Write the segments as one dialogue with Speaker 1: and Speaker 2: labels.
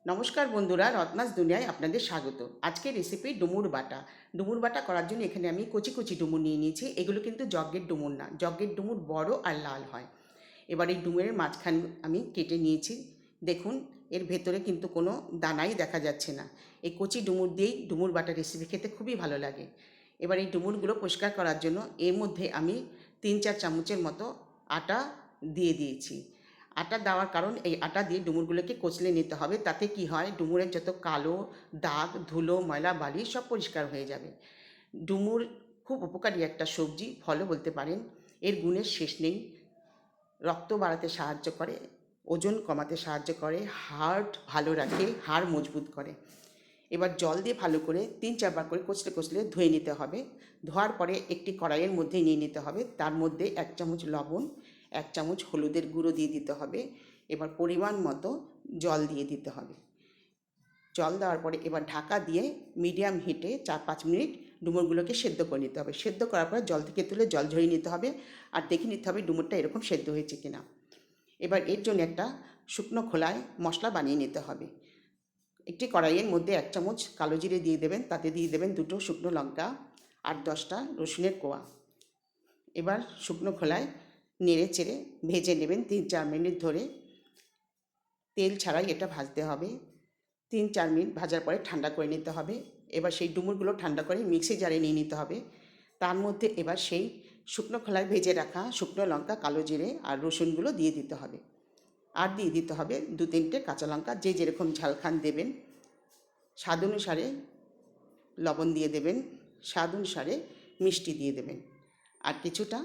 Speaker 1: নমস্কার বন্ধুরা, রত্নাস দুনিয়ায় আপনাদের স্বাগত। আজকের রেসিপি ডুমুর বাটা। ডুমুর বাটা করার জন্য এখানে আমি কচি কচি ডুমুর নিয়ে নিয়েছি। এগুলো কিন্তু যজ্ঞের ডুমুর না, যজ্ঞের ডুমুর বড় আর লাল হয়। এবার এই ডুমুরের মাঝখান আমি কেটে নিয়েছি। দেখুন, এর ভেতরে কিন্তু কোনো দানাই দেখা যাচ্ছে না। এই কচি ডুমুর দিয়েই ডুমুর বাটা রেসিপি খেতে খুবই ভালো লাগে। এবার এই ডুমুরগুলো পরিষ্কার করার জন্য এর মধ্যে আমি 3-4 চামচের মতো আটা দিয়ে দিয়েছি। আটা দেওয়ার কারণ, এই আটা দিয়ে ডুমুরগুলোকে কচলে নিতে হবে। তাতে কি হয়, ডুমুরের যত কালো দাগ, ধুলো, ময়লা, বালি সব পরিষ্কার হয়ে যাবে। ডুমুর খুব উপকারী একটা সবজি, ফলও বলতে পারেন। এর গুণের শেষ নেই। রক্ত বাড়াতে সাহায্য করে, ওজন কমাতে সাহায্য করে, হার্ট ভালো রাখে, হাড় মজবুত করে। এবার জল দিয়ে ভালো করে 3-4 বার করে কচলে কচলে ধুয়ে নিতে হবে। ধোয়ার পরে একটি কড়াইয়ের মধ্যে নিয়ে নিতে হবে। তার মধ্যে 1 চামচ লবণ, 1 চামচ হলুদের গুঁড়ো দিয়ে দিতে হবে। এবার পরিমাণ মতো জল দিয়ে দিতে হবে। জল দেওয়ার পরে এবার ঢাকা দিয়ে মিডিয়াম হিটে 4-5 মিনিট ডুমুরগুলোকে সেদ্ধ করে নিতে হবে। সেদ্ধ করার পরে জল থেকে তুলে জল ঝরিয়ে নিতে হবে, আর দেখে নিতে হবে ডুমুরটা এরকম সেদ্ধ হয়েছে কিনা। এবার এর জন্য একটা শুকনো খোলায় মশলা বানিয়ে নিতে হবে। একটি কড়াইয়ের মধ্যে 1 চামচ কালো জিরে দিয়ে দেবেন, তাতে দিয়ে দেবেন 2টো শুকনো লঙ্কা আর 10টা রসুনের কোয়া। এবার শুকনো খোলায় নেড়ে চেড়ে ভেজে নেবেন 3-4 মিনিট ধরে। তেল ছাড়াই এটা ভাজতে হবে। 3-4 মিনিট ভাজার পরে ঠান্ডা করে নিতে হবে। এবার সেই ডুমুরগুলো ঠান্ডা করে মিক্সি জারে নিয়ে নিতে হবে। তার মধ্যে এবার সেই শুকনো খোলায় ভেজে রাখা শুকনো লঙ্কা, কালো জিরে আর রসুনগুলো দিয়ে দিতে হবে। আর দিয়ে দিতে হবে 2-3টে কাঁচা লঙ্কা, যে যেরকম ঝাল খান দেবেন। স্বাদ অনুসারে লবণ দিয়ে দেবেন, স্বাদ অনুসারে মিষ্টি দিয়ে দেবেন, আর কিছুটা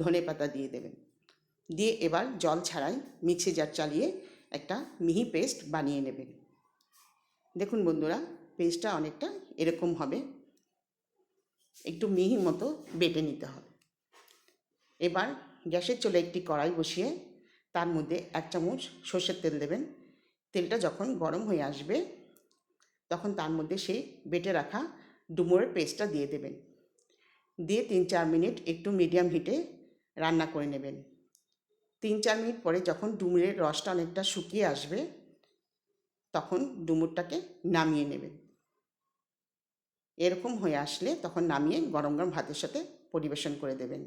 Speaker 1: ধনেপাতা দিয়ে দেবেন। দিয়ে এবার জল ছাড়াই মিক্সি জার চালিয়ে একটা মিহি পেস্ট বানিয়ে নেবেন। দেখুন বন্ধুরা, পেস্টটা অনেকটা এরকম হবে, একটু মিহি মতো বেটে নিতে হবে। এবার গ্যাসের চুলায় একটি কড়াই বসিয়ে তার মধ্যে 1 চামচ সর্ষের তেল দেবেন। তেলটা যখন গরম হয়ে আসবে তখন তার মধ্যে সেই বেটে রাখা ডুমুরের পেস্টটা দিয়ে দেবেন। দিয়ে 3-4 মিনিট একটু মিডিয়াম হিটে রান্না করে নেবেন। 3-4 মিনিট পরে যখন ডুমুরের রসটা অনেকটা শুকিয়ে আসবে তখন ডুমুরটাকে নামিয়ে নেবেন। এরকম হয়ে আসলে তখন নামিয়ে গরম গরম ভাতের সাথে পরিবেশন করে দেবেন।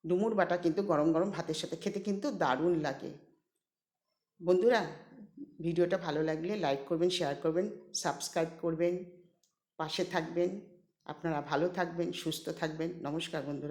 Speaker 1: ডুমুর বাটা কিন্তু গরম গরম ভাতের সাথে খেতে কিন্তু দারুণ লাগে। বন্ধুরা, ভিডিওটা ভালো লাগলে লাইক করবেন, শেয়ার করবেন, সাবস্ক্রাইব করবেন, পাশে থাকবেন। আপনারা ভালো থাকবেন, সুস্থ থাকবেন। নমস্কার বন্ধুরা।